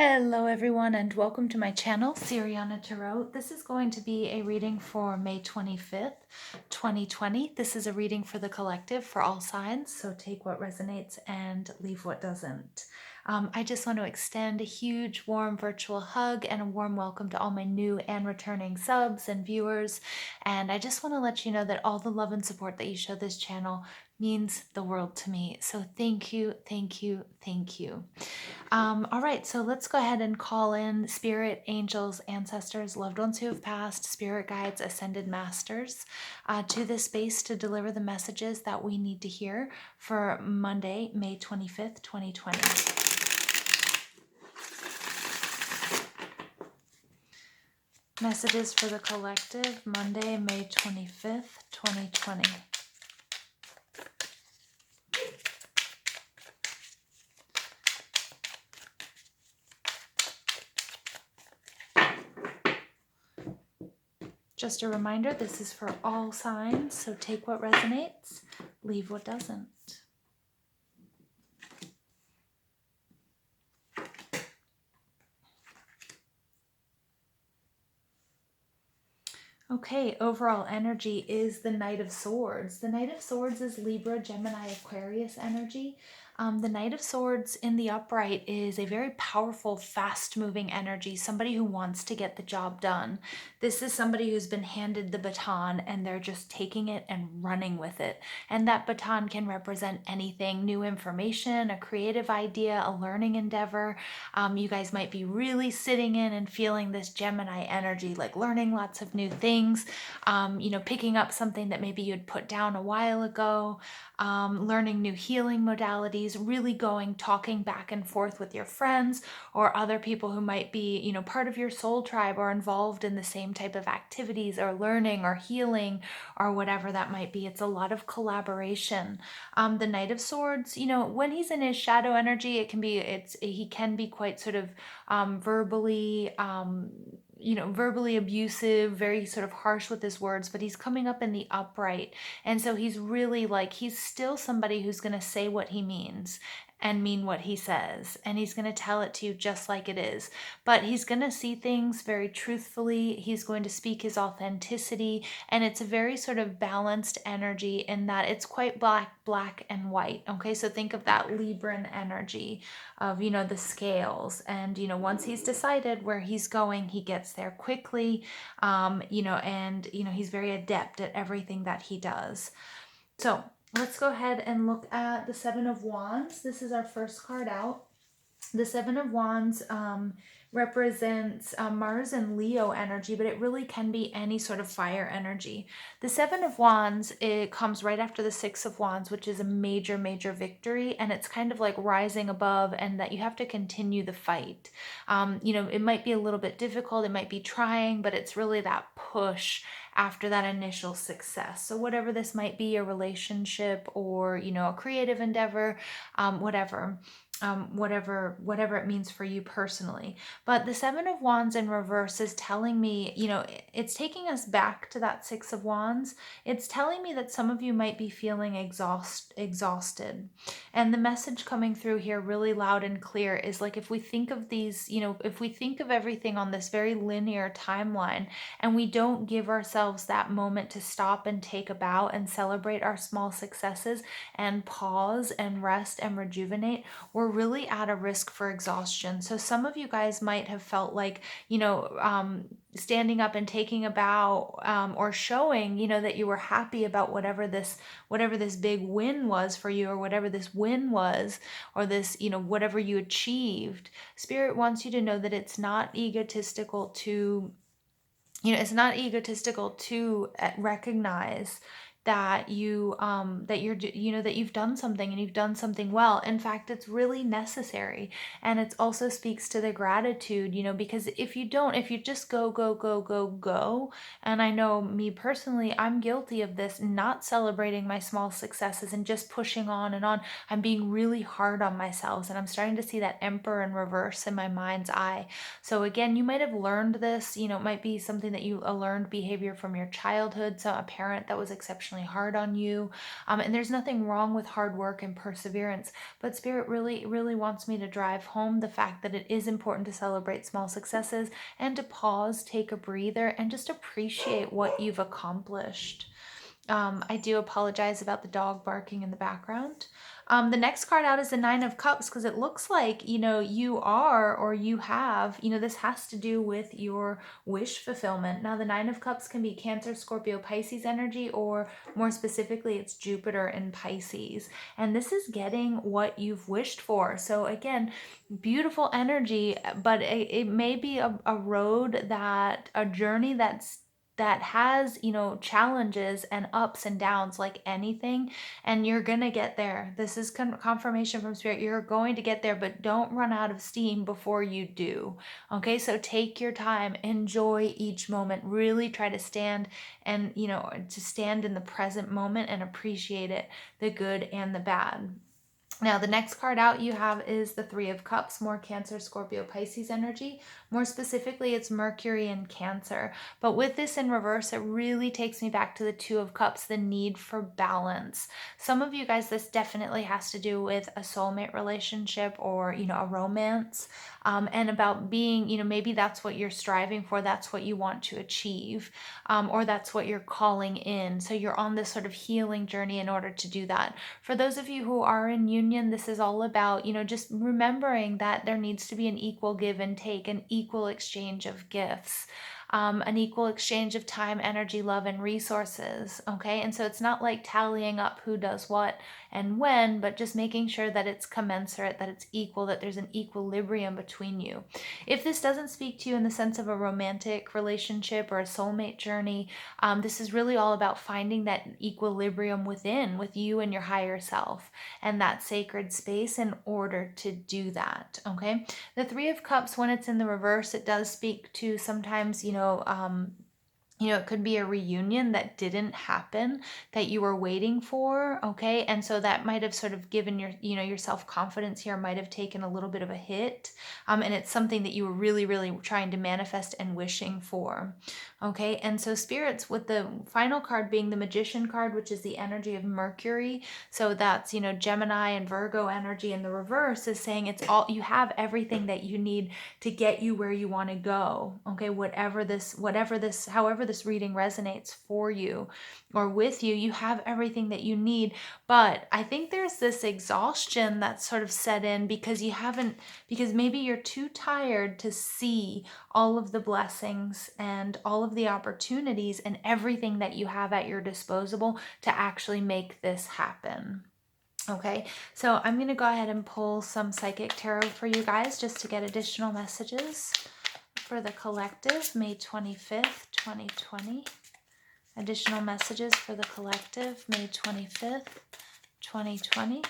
Hello everyone and welcome to my channel, Siriana Tarot. This is going to be a reading for May 25th, 2020. This is a reading for the collective for all signs, so take what resonates and leave what doesn't. I just want to extend a huge warm virtual hug and a warm welcome to all my new and returning subs and viewers. And I just want to let you know that all the love and support that you show this channel means the world to me. So thank you, thank you, thank you. All right, so let's go ahead and call in spirit, angels, ancestors, loved ones who have passed, spirit guides, ascended masters to this space to deliver the messages that we need to hear for Monday, May 25th, 2020. Messages for the collective, Monday, May 25th, 2020. Just a reminder, this is for all signs, so take what resonates, leave what doesn't. Okay, overall energy is the Knight of Swords. The Knight of Swords is Libra, Gemini, Aquarius energy. The Knight of Swords in the upright is a very powerful, fast-moving energy, somebody who wants to get the job done. This is somebody who's been handed the baton and they're just taking it and running with it. And that baton can represent anything, new information, a creative idea, a learning endeavor. You guys might be really sitting in and feeling this Gemini energy, like learning lots of new things, picking up something that maybe you'd put down a while ago, learning new healing modalities, really talking back and forth with your friends or other people who might be, part of your soul tribe or involved in the same type of activities or learning or healing or whatever that might be. It's a lot of collaboration. The Knight of Swords, when he's in his shadow energy, he can be quite sort of verbally abusive, very sort of harsh with his words, but he's coming up in the upright. And so he's really he's still somebody who's going to say what he means and mean what he says. And he's going to tell it to you just like it is. But he's going to see things very truthfully. He's going to speak his authenticity. And it's a very sort of balanced energy in that it's quite black and white. Okay, so think of that Libran energy of, the scales. And, once he's decided where he's going, he gets there quickly, he's very adept at everything that he does. So let's go ahead and look at the Seven of Wands. This is our first card out. The Seven of Wands represents Mars and Leo energy, but it really can be any sort of fire energy. The Seven of Wands, it comes right after the Six of Wands, which is a major, major victory. And it's kind of like rising above and that you have to continue the fight. It might be a little bit difficult. It might be trying, but it's really that push after that initial success. So whatever this might be, a relationship or, a creative endeavor, whatever it means for you personally. But the Seven of Wands in reverse is telling me, it's taking us back to that Six of Wands. It's telling me that some of you might be feeling exhausted. And the message coming through here really loud and clear is like, if we think of these, if we think of everything on this very linear timeline and we don't give ourselves that moment to stop and take a bow and celebrate our small successes and pause and rest and rejuvenate, we're really at a risk for exhaustion. So some of you guys might have felt like, standing up and taking a bow or showing, that you were happy about whatever this big win was for you, or whatever this win was, or this, whatever you achieved. Spirit wants you to know that it's not egotistical to recognize that that you've done something and you've done something well. In fact, it's really necessary. And it also speaks to the gratitude, because if you just go, and I know me personally, I'm guilty of this, not celebrating my small successes and just pushing on and on. I'm being really hard on myself, and I'm starting to see that Emperor in reverse in my mind's eye. So again, you might have learned this, it might be something that a learned behavior from your childhood, so a parent that was exceptionally exceptionally hard on you. And there's nothing wrong with hard work and perseverance, but Spirit really, really wants me to drive home the fact that it is important to celebrate small successes and to pause, take a breather, and just appreciate what you've accomplished. I do apologize about the dog barking in the background. The next card out is the Nine of Cups, because it looks like, you are, or you have, this has to do with your wish fulfillment. Now, the Nine of Cups can be Cancer, Scorpio, Pisces energy, or more specifically, it's Jupiter in Pisces. And this is getting what you've wished for. So again, beautiful energy, but it may be a journey that has, challenges and ups and downs like anything, and you're gonna get there. This is confirmation from Spirit. You're going to get there, but don't run out of steam before you do. Okay, so take your time, enjoy each moment, really try to stand and, to stand in the present moment and appreciate it, the good and the bad. Now, the next card out you have is the Three of Cups, more Cancer, Scorpio, Pisces energy. More specifically, it's Mercury in Cancer. But with this in reverse, it really takes me back to the Two of Cups, the need for balance. Some of you guys, this definitely has to do with a soulmate relationship or, a romance. And about being, maybe that's what you're striving for, that's what you want to achieve, or that's what you're calling in. So you're on this sort of healing journey in order to do that. For those of you who are in union, this is all about, just remembering that there needs to be an equal give and take, an equal exchange of gifts. An equal exchange of time, energy, love, and resources. Okay. And so it's not like tallying up who does what and when, but just making sure that it's commensurate, that it's equal, that there's an equilibrium between you. If this doesn't speak to you in the sense of a romantic relationship or a soulmate journey, this is really all about finding that equilibrium with you and your higher self and that sacred space in order to do that. Okay. The Three of Cups, when it's in the reverse, it does speak to sometimes, it could be a reunion that didn't happen that you were waiting for, okay? And so that might have sort of given your self-confidence here might have taken a little bit of a hit. And it's something that you were really, really trying to manifest and wishing for, okay? And so spirits, with the final card being the Magician card, which is the energy of Mercury. So that's, Gemini and Virgo energy in the reverse is saying you have everything that you need to get you where you want to go, okay? However this reading resonates for you or with you, you have everything that you need. But I think there's this exhaustion that's sort of set in because maybe you're too tired to see all of the blessings and all of the opportunities and everything that you have at your disposal to actually make this happen. Okay, so I'm going to go ahead and pull some Psychic Tarot for you guys just to get additional messages for the collective, May 25th, 2020. Additional messages for the collective, May 25th, 2020.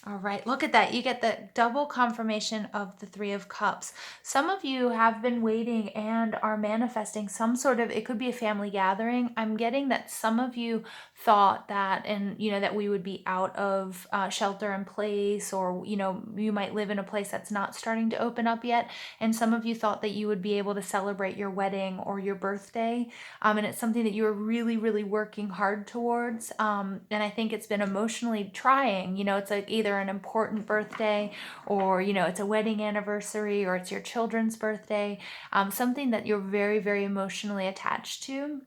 All right, look at that. You get the double confirmation of the Three of Cups. Some of you have been waiting and are manifesting some sort of, it could be a family gathering. I'm getting that some of you thought that, and that we would be out of shelter in place, or, you might live in a place that's not starting to open up yet. And some of you thought that you would be able to celebrate your wedding or your birthday. And it's something that you are really, really working hard towards. And I think it's been emotionally trying. It's like either an important birthday or, it's a wedding anniversary or it's your children's birthday, something that you're very, very emotionally attached to.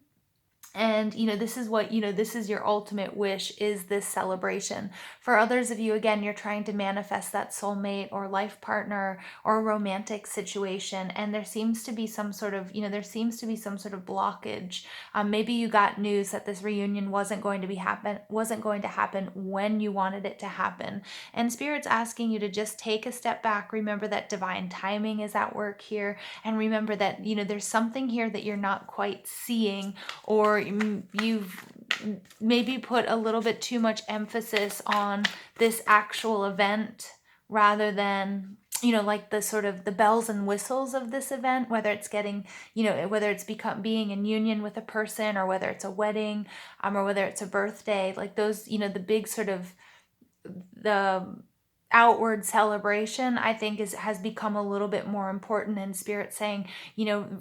And, this is what, this is your ultimate wish, is this celebration. For others of you, again, you're trying to manifest that soulmate or life partner or romantic situation. And there seems to be some sort of, blockage. Maybe you got news that this reunion wasn't going to happen when you wanted it to happen. And Spirit's asking you to just take a step back. Remember that divine timing is at work here. And remember that, there's something here that you're not quite seeing, or you've maybe put a little bit too much emphasis on this actual event rather than, like the sort of the bells and whistles of this event, whether it's getting, whether it's being in union with a person, or whether it's a wedding, or whether it's a birthday, like those, the big sort of the outward celebration, I think has become a little bit more important, and Spirit saying,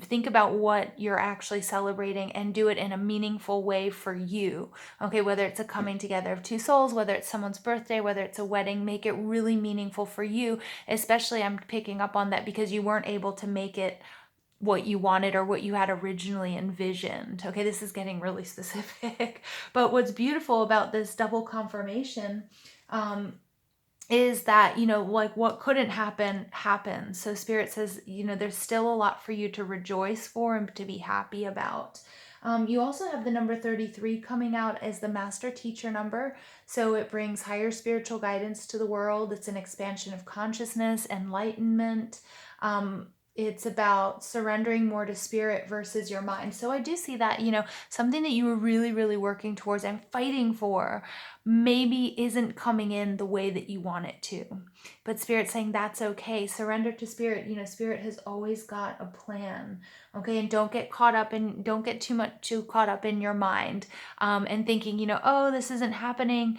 think about what you're actually celebrating and do it in a meaningful way for you. Okay, whether it's a coming together of two souls, whether it's someone's birthday, whether it's a wedding, make it really meaningful for you. Especially, I'm picking up on that because you weren't able to make it what you wanted or what you had originally envisioned. Okay, this is getting really specific. But what's beautiful about this double confirmation is that, like what couldn't happen happens. So Spirit says, there's still a lot for you to rejoice for and to be happy about. You also have the number 33 coming out as the master teacher number. So it brings higher spiritual guidance to the world. It's an expansion of consciousness, enlightenment. It's about surrendering more to spirit versus your mind. So I do see that, something that you were really, really working towards and fighting for maybe isn't coming in the way that you want it to. But Spirit's saying that's okay. Surrender to Spirit. Spirit has always got a plan. Okay, and don't get too caught up in your mind and thinking, oh, this isn't happening,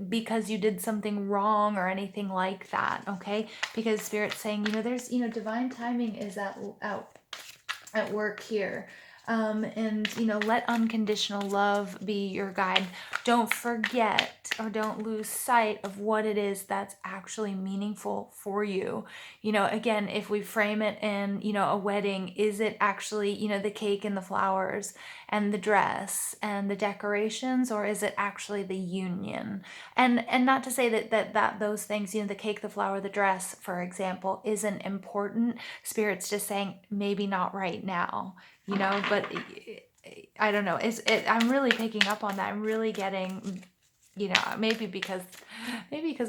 because you did something wrong or anything like that. Okay, because Spirit's saying, there's, divine timing is at work here. And let unconditional love be your guide. Don't forget or don't lose sight of what it is that's actually meaningful for you. Again, if we frame it in, a wedding, is it actually, the cake and the flowers and the dress and the decorations, or is it actually the union? And not to say that those things, the cake, the flower, the dress, for example, isn't important. Spirit's just saying maybe not right now. But I don't know. I'm really picking up on that. I'm really getting, maybe because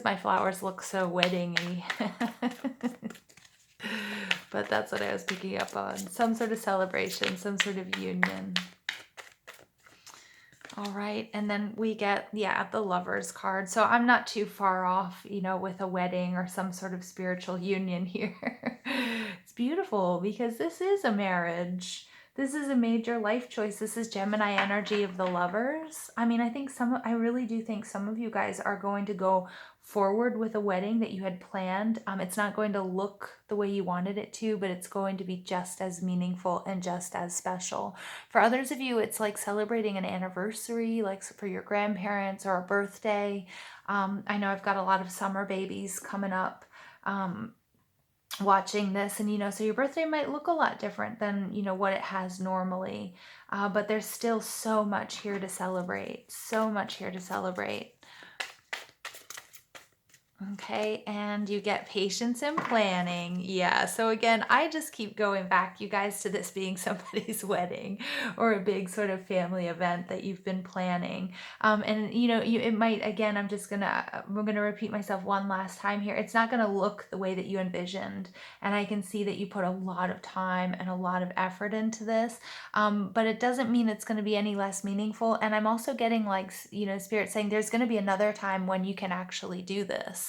my flowers look so wedding-y. But that's what I was picking up on. Some sort of celebration, some sort of union. All right, and then we get, the Lovers card. So I'm not too far off, with a wedding or some sort of spiritual union here. It's beautiful because this is a marriage. This is a major life choice. This is Gemini energy of the Lovers. I mean, I really do think some of you guys are going to go forward with a wedding that you had planned. It's not going to look the way you wanted it to, but it's going to be just as meaningful and just as special. For others of you, it's like celebrating an anniversary, like for your grandparents, or a birthday. I know I've got a lot of summer babies coming up watching this, and so your birthday might look a lot different than what it has normally, but there's still so much here to celebrate. Okay, and you get patience and planning. Yeah, so again, I just keep going back, you guys, to this being somebody's wedding or a big sort of family event that you've been planning. And it might, again, I'm gonna repeat myself one last time here. It's not gonna look the way that you envisioned, and I can see that you put a lot of time and a lot of effort into this, but it doesn't mean it's gonna be any less meaningful. And I'm also getting like, Spirit saying there's gonna be another time when you can actually do this.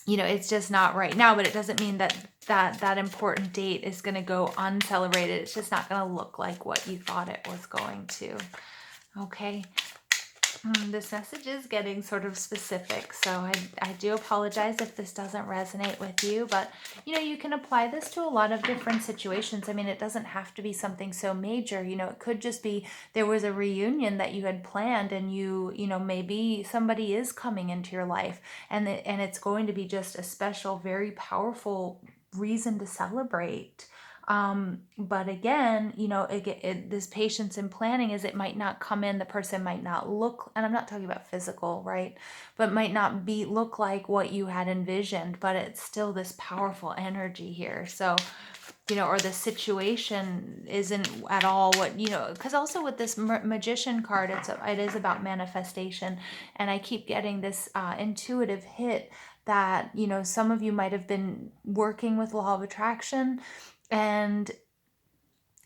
It's just not right now, but it doesn't mean that important date is going to go uncelebrated. It's just not going to look like what you thought it was going to. Okay. This message is getting sort of specific, so I do apologize if this doesn't resonate with you, but you can apply this to a lot of different situations. I mean, it doesn't have to be something so major. It could just be there was a reunion that you had planned, and maybe somebody is coming into your life, and it's going to be just a special, very powerful reason to celebrate. But again, this patience and planning is it might not come in, the person might not look, and I'm not talking about physical, right? But might not look like what you had envisioned, but it's still this powerful energy here. So, or the situation isn't at all what, because also with this magician card, it is about manifestation. And I keep getting this intuitive hit that, some of you might have been working with law of attraction, and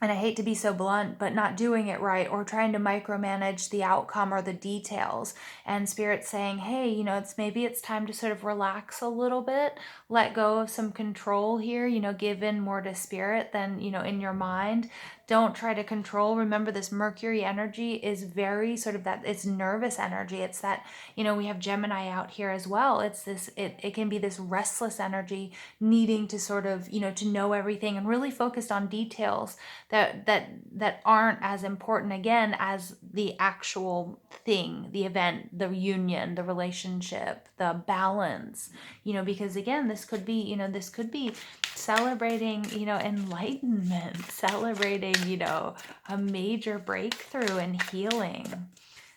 I hate to be so blunt, but not doing it right, or trying to micromanage the outcome or the details. And Spirit's saying, hey, it's time to sort of relax a little bit, let go of some control here, give in more to Spirit than, in your mind. Don't try to control. Remember, this Mercury energy is very sort of that, it's nervous energy. It's that, we have Gemini out here as well. It's this, it can be this restless energy, needing to sort of, to know everything and really focused on details that aren't as important, again, as the actual thing, the event, the union, the relationship, the balance, because again, this could be celebrating, enlightenment, celebrating, a major breakthrough and healing.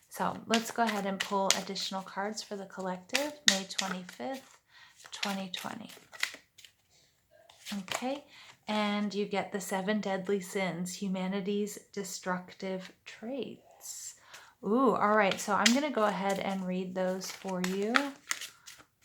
So let's go ahead and pull additional cards for the collective, May 25th, 2020. Okay, and you get the 7 deadly sins, humanity's destructive traits. Ooh, all right, so I'm going to go ahead and read those for you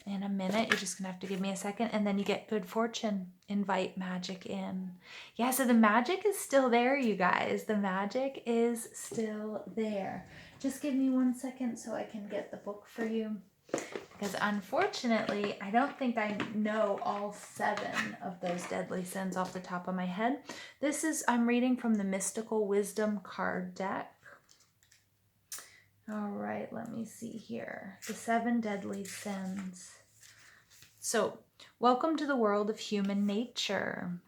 in a minute. You're just gonna have to give me a second. And then you get good fortune. Invite magic in. Yeah, so the magic is still there, you guys. The magic is still there. Just give me 1 second so I can get the book for you. Because unfortunately, I don't think I know all 7 of those deadly sins off the top of my head. I'm reading from the Mystical Wisdom card deck. All right, let me see here. The 7 deadly sins. So, welcome to the world of human nature.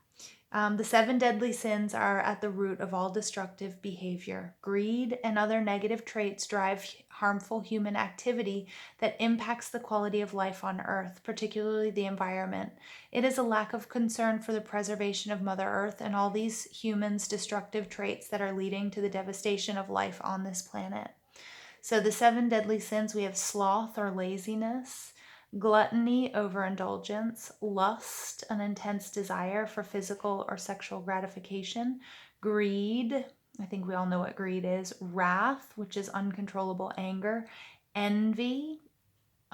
The 7 deadly sins are at the root of all destructive behavior. Greed and other negative traits drive harmful human activity that impacts the quality of life on Earth, particularly the environment. It is a lack of concern for the preservation of Mother Earth and all these humans' destructive traits that are leading to the devastation of life on this planet. So the 7 deadly sins, we have sloth or laziness, gluttony, overindulgence, lust, an intense desire for physical or sexual gratification, greed, I think we all know what greed is, wrath, which is uncontrollable anger, envy,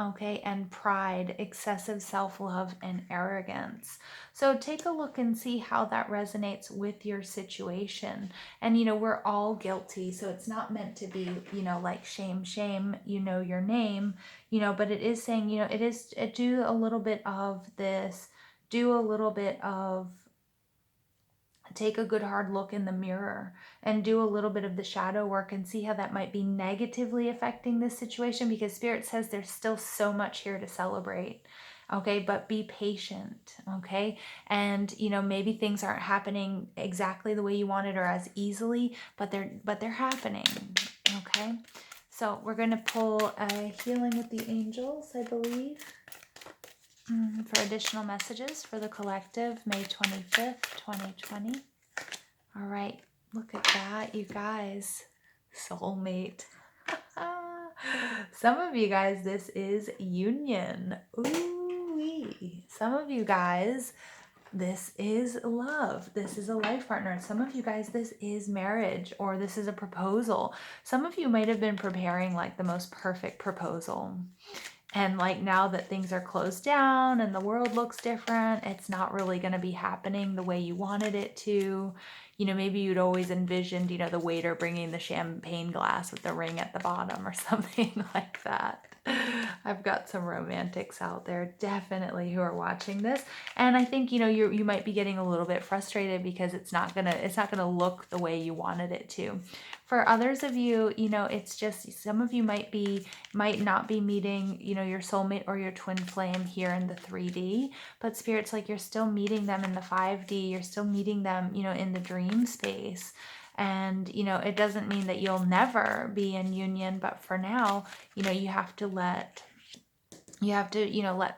okay, and pride, excessive self-love, and arrogance. So take a look and see how that resonates with your situation. And, we're all guilty, so it's not meant to be, like shame, your name, but it is saying, do a little bit of this, take a good hard look in the mirror and do a little bit of the shadow work and see how that might be negatively affecting this situation, because Spirit says there's still so much here to celebrate. Okay, but be patient, okay? And maybe things aren't happening exactly the way you wanted or as easily, but they're happening. Okay? So we're going to pull a healing with the angels, I believe. For additional messages for the collective, May 25th, 2020. All right, look at that, you guys. Soulmate. Some of you guys, this is union. Ooh-wee. Some of you guys, this is love. This is a life partner. Some of you guys, this is marriage, or this is a proposal. Some of you might have been preparing like the most perfect proposal. And like now that things are closed down and the world looks different, it's not really going to be happening the way you wanted it to. Maybe you'd always envisioned, the waiter bringing the champagne glass with the ring at the bottom or something like that. I've got some romantics out there definitely who are watching this. And I think, you might be getting a little bit frustrated because it's not gonna look the way you wanted it to. For others of you, it's just some of you might not be meeting, your soulmate or your twin flame here in the 3D, but Spirit's like you're still meeting them in the 5D, you're still meeting them, in the dream space. And, it doesn't mean that you'll never be in union, but for now, you have to let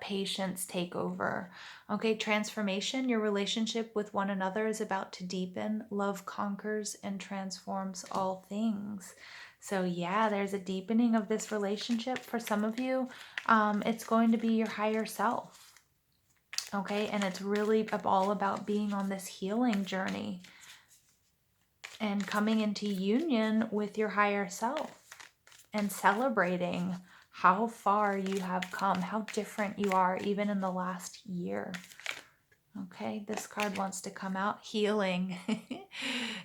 patience take over. Okay, transformation. Your relationship with one another is about to deepen. Love conquers and transforms all things. So yeah, there's a deepening of this relationship. For some of you, it's going to be your higher self. Okay, and it's really all about being on this healing journey and coming into union with your higher self and celebrating how far you have come, how different you are even in the last year. Okay, this card wants to come out. Healing.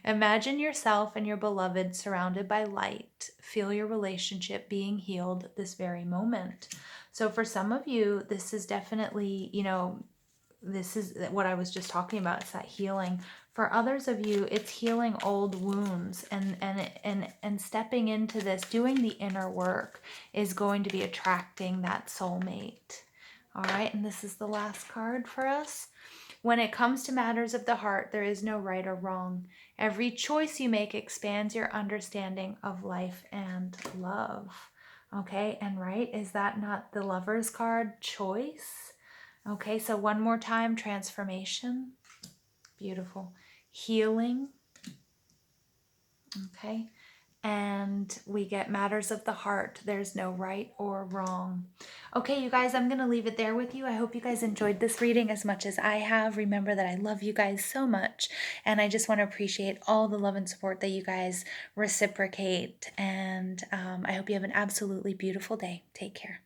Imagine yourself and your beloved surrounded by light. Feel your relationship being healed this very moment. So for some of you, this is definitely, this is what I was just talking about. It's that healing. For others of you, it's healing old wounds and stepping into this, doing the inner work is going to be attracting that soulmate. All right, and this is the last card for us. When it comes to matters of the heart, there is no right or wrong. Every choice you make expands your understanding of life and love. Okay, and right, is that not the Lover's card? Choice. Okay, so one more time, transformation. Beautiful. Healing. Okay, and we get matters of the heart. There's no right or wrong. Okay, you guys, I'm going to leave it there with you. I hope you guys enjoyed this reading as much as I have. Remember that I love you guys so much, and I just want to appreciate all the love and support that you guys reciprocate, and I hope you have an absolutely beautiful day. Take care.